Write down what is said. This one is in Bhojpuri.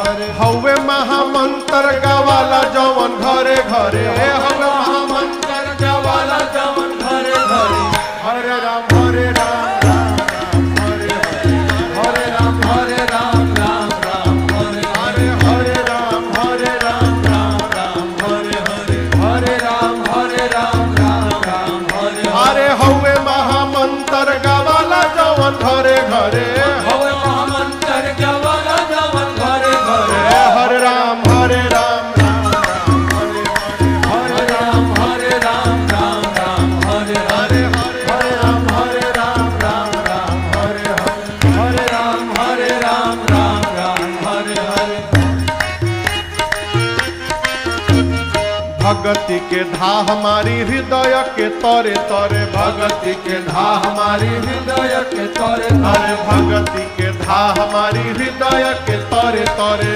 हवे महामंत्र गावाला जवन घरे घरे हवे महामंत्र गावाला जवन घरे घरे हरे राम राम हरे हरे राम राम हरे हरे राम राम हरे हरे राम हरे हरे हवे महामंत्र गावाला जवन घरे घरे हवे महामंत्र गावाला जवन घरे घरे हरे राम हरे राम हरे हरे राम भगति के धा हमारी हृदय के तरे तरे भगति के धा हमारी हृदय के तरे तरे भगति के धा हमारी हृदय के तरे तरे